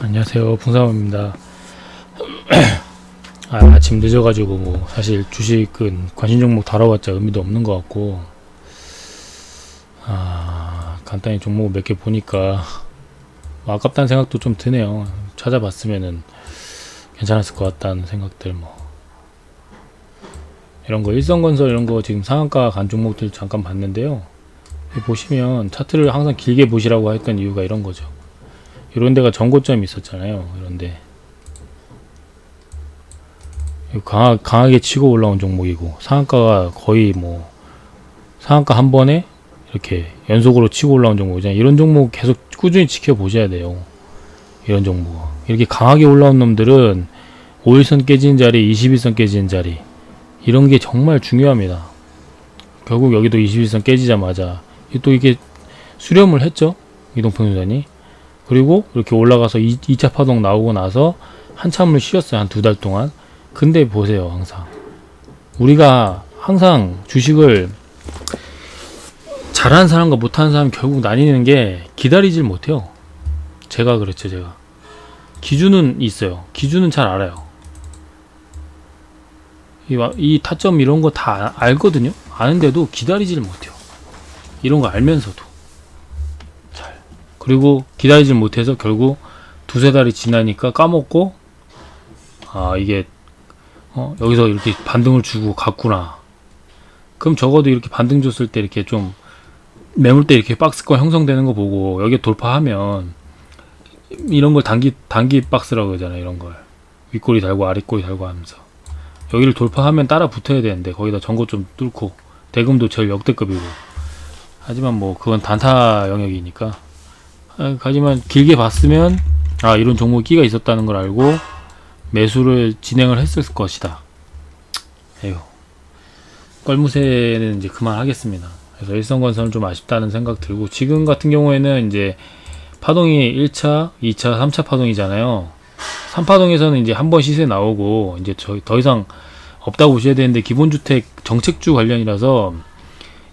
안녕하세요, 풍사업입니다. 아침 늦어가지고 뭐 사실 주식은 관심 종목 다뤄봤자 의미도 없는 것 같고, 간단히 종목 몇 개 보니까 뭐 아깝다는 생각도 좀 드네요. 찾아봤으면은 괜찮았을 것 같다는 생각들. 뭐 이런 거 일성건설 이런 거 지금 상한가 간 종목들 잠깐 봤는데요. 여기 보시면 차트를 항상 길게 보시라고 했던 이유가 이런 거죠. 이런 데가 전고점이 있었잖아요. 이런데 강하게 치고 올라온 종목이고, 상한가가 거의 뭐 상한가 한 번에 이렇게 연속으로 치고 올라온 종목이잖아요. 이런 종목 계속 꾸준히 지켜보셔야 돼요. 이런 종목 이렇게 강하게 올라온 놈들은 5일선 깨지는 자리, 21선 깨지는 자리, 이런 게 정말 중요합니다. 결국 여기도 21선 깨지자마자 또 이게 수렴을 했죠, 이동평균선이. 그리고 이렇게 올라가서 2차 파동 나오고 나서 한참을 쉬었어요. 한 2달 동안. 근데 보세요, 항상 우리가 항상 주식을 잘하는 사람과 못하는 사람 결국 나뉘는 게 기다리질 못해요. 제가 그렇죠. 제가 기준은 있어요. 기준은 잘 알아요. 이 타점 이런 거 다 알거든요. 아는데도 기다리질 못해요. 이런 거 알면서도 그리고 기다리질 못해서 결국 2-3달이 지나니까 까먹고, 이게 여기서 이렇게 반등을 주고 갔구나. 그럼 적어도 이렇게 반등 줬을 때 이렇게 좀 매물대 이렇게 박스권 형성되는 거 보고 여기 돌파하면, 이런 걸 단기 박스라고 하잖아요. 이런 걸 윗꼬리 달고 아랫꼬리 달고 하면서 여기를 돌파하면 따라 붙어야 되는데, 거기다 전고점 뚫고 대금도 제일 역대급이고. 하지만 뭐 그건 단타 영역이니까. 하지만 길게 봤으면 이런 종목에 끼가 있었다는 걸 알고 매수를 진행을 했을 것이다. 에휴, 껄무새는 이제 그만하겠습니다. 그래서 일성건설은 좀 아쉽다는 생각 들고, 지금 같은 경우에는 이제 파동이 1차, 2차, 3차 파동이잖아요. 3파동에서는 이제 한번 시세 나오고 이제 더 이상 없다고 보셔야 되는데, 기본주택 정책주 관련이라서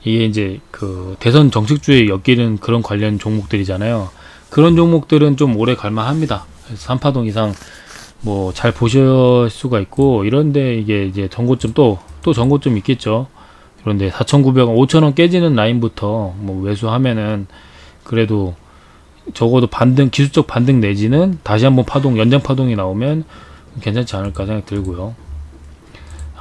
이게 이제 그 대선 정책주에 엮이는 그런 관련 종목들이잖아요. 그런 종목들은 좀 오래 갈만합니다. 그래서 3파동 이상 뭐 잘 보실 수가 있고, 이런데 이게 이제 전고점 또 전고점 있겠죠. 그런데 4,900원, 5,000원 깨지는 라인부터 뭐 매수하면은 그래도 적어도 반등, 기술적 반등 내지는 다시 한번 파동, 연장 파동이 나오면 괜찮지 않을까 생각 들고요.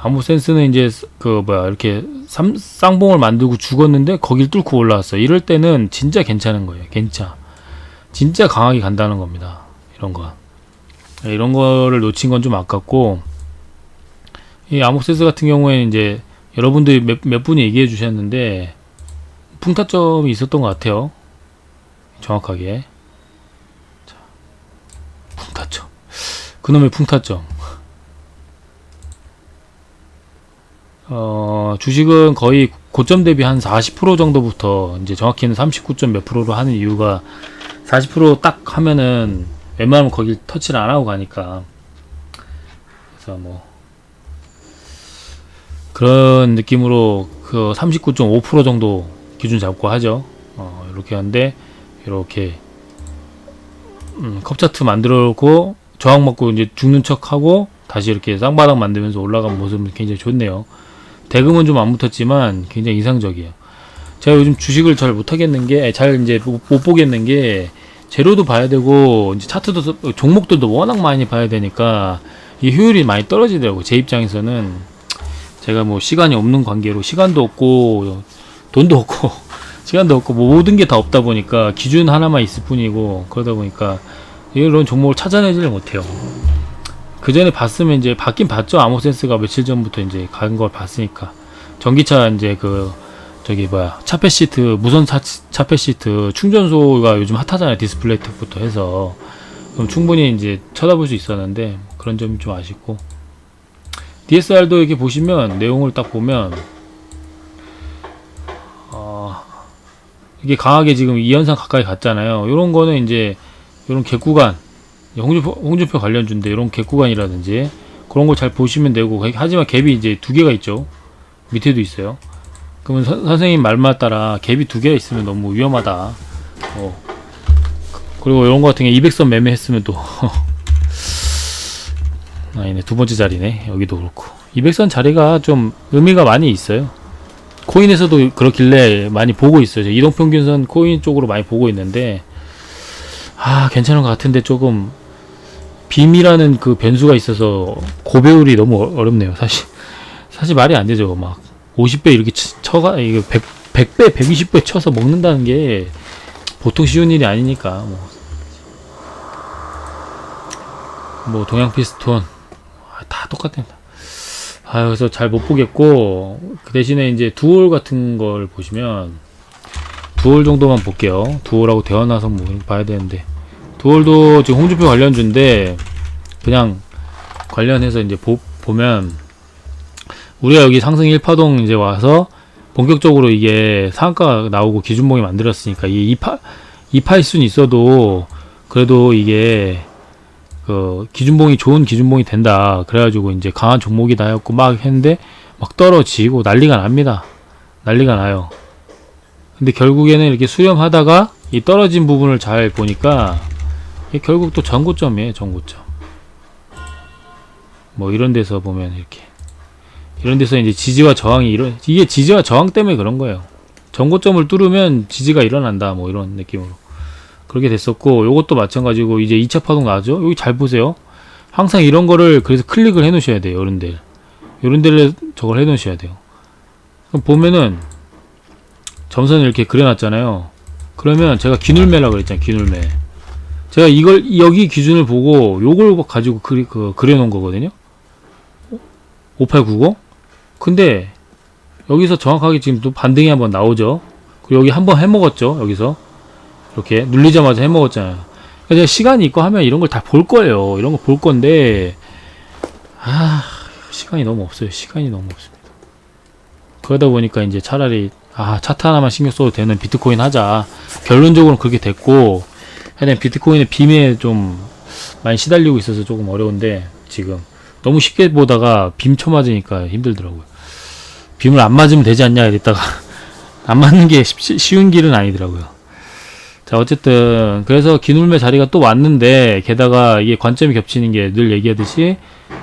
아무센스는 이제 이렇게 쌍봉을 만들고 죽었는데 거길 뚫고 올라왔어요. 이럴 때는 진짜 괜찮은 거예요. 진짜 강하게 간다는 겁니다. 이런 거를 놓친 건 좀 아깝고, 이 아모센스 같은 경우에는 이제 여러분들이 몇 분이 얘기해 주셨는데 풍타점이 있었던 것 같아요. 정확하게. 자, 풍타점. 그놈의 풍타점. 주식은 거의 고점 대비 한 40% 정도부터, 이제 정확히는 39점 몇 프로로 하는 이유가, 40% 딱 하면은 웬만하면 거길 터치를 안 하고 가니까. 그래서 뭐 그런 느낌으로 그 39.5% 정도 기준 잡고 하죠. 이렇게 하는데, 이렇게 컵차트 만들어 놓고 저항 먹고 이제 죽는 척 하고 다시 이렇게 쌍바닥 만들면서 올라간 모습은 굉장히 좋네요. 대금은 좀 안 붙었지만 굉장히 인상적이에요. 제가 요즘 주식을 잘 못하겠는 게, 잘 이제 못 보겠는 게, 재료도 봐야 되고 이제 차트도, 종목들도 워낙 많이 봐야 되니까 이 효율이 많이 떨어지더라고요. 제 입장에서는. 제가 뭐 시간이 없는 관계로, 시간도 없고 돈도 없고 시간도 없고 뭐 모든 게 다 없다 보니까 기준 하나만 있을 뿐이고, 그러다 보니까 이런 종목을 찾아내지를 못해요. 그 전에 봤으면 이제 봤긴 봤죠. 아모센스가 며칠 전부터 이제 간 걸 봤으니까. 전기차 이제 차폐 시트, 무선 차폐 시트 충전소가 요즘 핫하잖아요. 디스플레이부터 해서. 그럼 충분히 이제 쳐다볼 수 있었는데, 그런 점이 좀 아쉽고. DSR도 이렇게 보시면, 내용을 딱 보면 이게 강하게 지금 2연상 가까이 갔잖아요. 요런 거는 이제 요런 갭구간, 홍준표 관련주인데 이런 갭구간이라든지 그런 거 잘 보시면 되고. 하지만 갭이 이제 2개가 있죠. 밑에도 있어요. 그러면 선생님 말만 따라 갭이 2개가 있으면 너무 위험하다. 그리고 이런 거 같은 게 200선 매매했으면 또 아니네, 두 번째 자리네. 여기도 그렇고 200선 자리가 좀 의미가 많이 있어요. 코인에서도 그렇길래 많이 보고 있어요. 이동평균선 코인 쪽으로 많이 보고 있는데, 괜찮은 것 같은데 조금 빔이라는 그 변수가 있어서 고배율이 너무 어렵네요. 사실 말이 안 되죠. 막 50배 이렇게 쳐가, 이거 100배, 120배 쳐서 먹는다는 게 보통 쉬운 일이 아니니까. 뭐 동양 피스톤 다 똑같아. 그래서 잘 못 보겠고, 그 대신에 이제 두올 같은 걸 보시면, 두올 정도만 볼게요. 두올하고 대원화성 뭐 봐야 되는데, 두올도 지금 홍준표 관련주인데, 그냥 관련해서 이제 보면, 우리가 여기 상승 1파동 이제 와서 본격적으로 이게 상한가 나오고 기준봉이 만들었으니까, 이 2파일순 있어도 그래도 이게 그 기준봉이 좋은 기준봉이 된다. 그래가지고 이제 강한 종목이다 했고 막 했는데 막 떨어지고 난리가 납니다. 난리가 나요. 근데 결국에는 이렇게 수렴하다가 이 떨어진 부분을 잘 보니까 결국 또 전고점이에요. 전고점. 뭐 이런 데서 보면 이런 데서 이제 지지와 저항이 이게 지지와 저항 때문에 그런 거예요. 전고점을 뚫으면 지지가 일어난다. 뭐 이런 느낌으로. 그렇게 됐었고, 요것도 마찬가지고 이제 2차 파동 나죠. 여기 잘 보세요. 항상 이런 거를 그래서 클릭을 해 놓으셔야 돼요. 요런 데를 저걸 해 놓으셔야 돼요. 그럼 보면은 점선을 이렇게 그려 놨잖아요. 그러면 제가 기눌매라고 그랬잖아요. 기눌매. 제가 이걸 여기 기준을 보고 요걸 가지고 그려 놓은 거거든요. 5890. 근데 여기서 정확하게 지금 또 반등이 한번 나오죠. 그리고 여기 한번 해먹었죠. 여기서 이렇게 눌리자마자 해먹었잖아요. 그러니까 시간이 있고 하면 이런 걸 다 볼 거예요. 이런 거 볼 건데, 시간이 너무 없어요. 시간이 너무 없습니다. 그러다 보니까 이제 차라리 차트 하나만 신경 써도 되는 비트코인 하자. 결론적으로는 그렇게 됐고, 하여튼 비트코인의 빔에 좀 많이 시달리고 있어서 조금 어려운데, 지금 너무 쉽게 보다가 빔 쳐맞으니까 힘들더라고요. 빔을 안 맞으면 되지 않냐 이랬다가 안 맞는 게 쉬운 길은 아니더라고요. 자, 어쨌든 그래서 기눌매 자리가 또 왔는데, 게다가 이게 관점이 겹치는 게 늘 얘기하듯이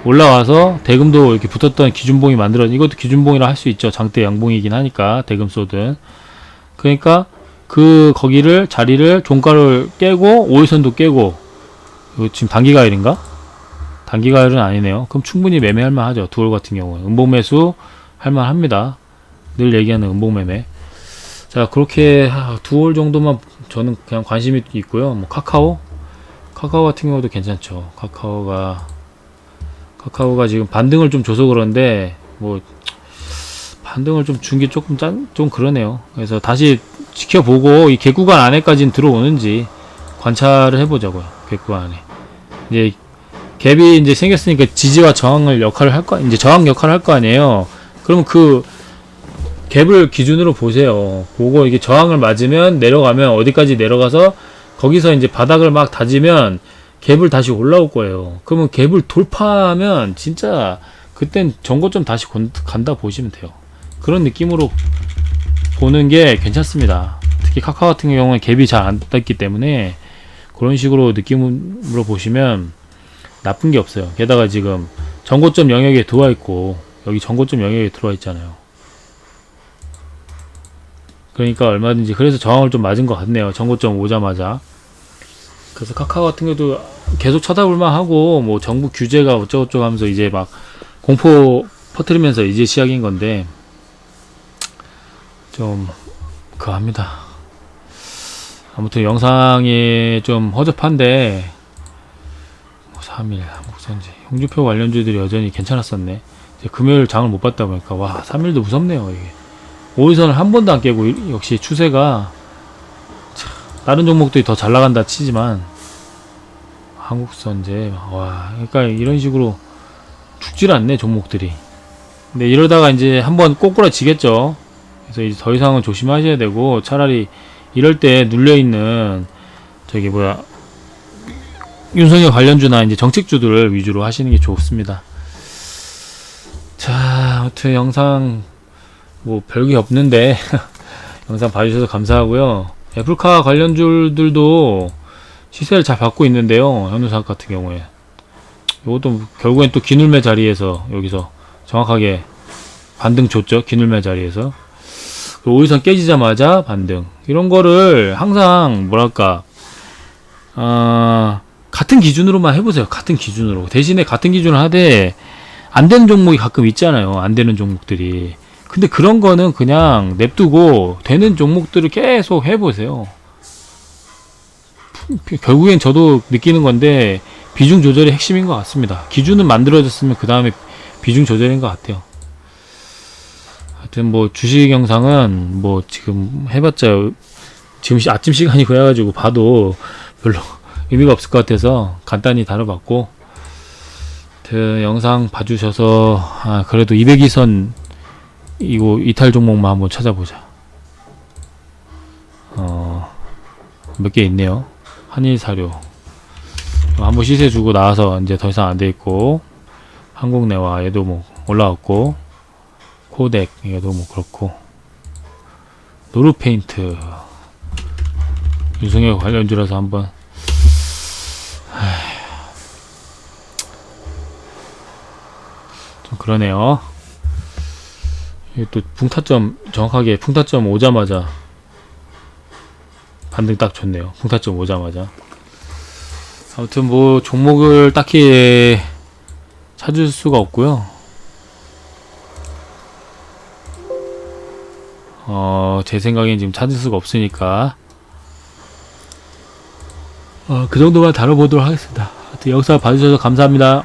올라와서 대금도 이렇게 붙었던 기준봉이 만들어진, 이것도 기준봉이라 할 수 있죠. 장대 양봉이긴 하니까 대금 쏘든. 그러니까 거기를 자리를 종가를 깨고 5일선도 깨고, 이거 지금 단기가열인가? 단기가열은 아니네요. 그럼 충분히 매매할 만하죠. 두올 같은 경우는 음봉매수 할 만합니다. 늘 얘기하는 음봉매매. 자, 그렇게 두올 정도만 저는 그냥 관심이 있고요. 뭐 카카오 같은 경우도 괜찮죠. 카카오가 지금 반등을 좀 줘서 그런데, 뭐 반등을 좀 준 게 좀 그러네요. 그래서 다시 지켜보고 이 갭구간 안에까지는 들어오는지 관찰을 해보자고요. 갭구간 안에 이제 갭이 이제 생겼으니까 지지와 저항을 역할을 이제 저항 역할을 할 거 아니에요. 그러면 그 갭을 기준으로 보세요. 보고 이게 저항을 맞으면 내려가면 어디까지 내려가서 거기서 이제 바닥을 막 다지면 갭을 다시 올라올 거예요. 그러면 갭을 돌파하면 진짜 그땐 전고점 다시 간다 보시면 돼요. 그런 느낌으로 보는 게 괜찮습니다. 특히 카카오 같은 경우는 갭이 잘 안 떴기 때문에 그런 식으로 느낌으로 보시면 나쁜 게 없어요. 게다가 지금 전고점 영역에 들어와 있고, 여기 전고점 영역에 들어와 있잖아요. 그러니까 얼마든지, 그래서 저항을 좀 맞은 것 같네요. 전고점 오자마자. 그래서 카카오 같은 경우도 계속 쳐다볼만 하고, 뭐 정부 규제가 어쩌고저쩌고 하면서 이제 막 공포 퍼뜨리면서 이제 시작인 건데, 좀 그합니다. 아무튼 영상이 좀 허접한데, 3일 한국선지 홍준표 관련주들이 여전히 괜찮았었네. 금요일 장을 못 봤다 보니까 와, 3일도 무섭네요. 이게 5일선을 한 번도 안 깨고, 역시 추세가 다른 종목들이 더 잘 나간다 치지만 한국선제, 와, 그러니까 이런 식으로 죽질 않네 종목들이. 근데 이러다가 이제 한번 꼬꾸라지겠죠. 그래서 이제 더 이상은 조심하셔야 되고, 차라리 이럴 때 눌려있는 윤석열 관련주나 이제 정책주들을 위주로 하시는 게 좋습니다. 자, 아무튼 영상 뭐 별게 없는데 영상 봐주셔서 감사하고요. 애플카 관련주들도 시세를 잘 받고 있는데요. 현우사업 같은 경우에. 이것도 결국엔 또 기눌매 자리에서 여기서 정확하게 반등 줬죠. 기눌매 자리에서. 그리고 5일선 깨지자마자 반등. 이런 거를 항상 뭐랄까 같은 기준으로만 해보세요. 같은 기준으로. 대신에 같은 기준을 하되 안 되는 종목이 가끔 있잖아요. 안 되는 종목들이. 근데 그런 거는 그냥 냅두고 되는 종목들을 계속 해보세요. 결국엔 저도 느끼는 건데 비중 조절이 핵심인 것 같습니다. 기준은 만들어졌으면 그 다음에 비중 조절인 것 같아요. 하여튼 뭐 주식 영상은 뭐 지금 해봤자 지금 아침 시간이 그래가지고 봐도 별로 의미가 없을 것 같아서 간단히 다뤄봤고, 그 영상 봐주셔서 그래도 202선 이거 이탈 종목만 한번 찾아보자. 몇 개 있네요. 한일사료 한번 시세 주고 나와서 이제 더 이상 안 돼 있고, 한국내와 얘도 뭐 올라왔고, 코덱 얘도 뭐 그렇고, 노루페인트 유승혁 관련주라서 한번 좀 그러네요. 또 풍타점 정확하게 풍타점 오자마자 반등 딱 좋네요. 풍타점 오자마자. 아무튼 뭐 종목을 딱히 찾을 수가 없고요. 제 생각엔 지금 찾을 수가 없으니까 그 정도만 다뤄보도록 하겠습니다. 하여튼 영상 봐주셔서 감사합니다.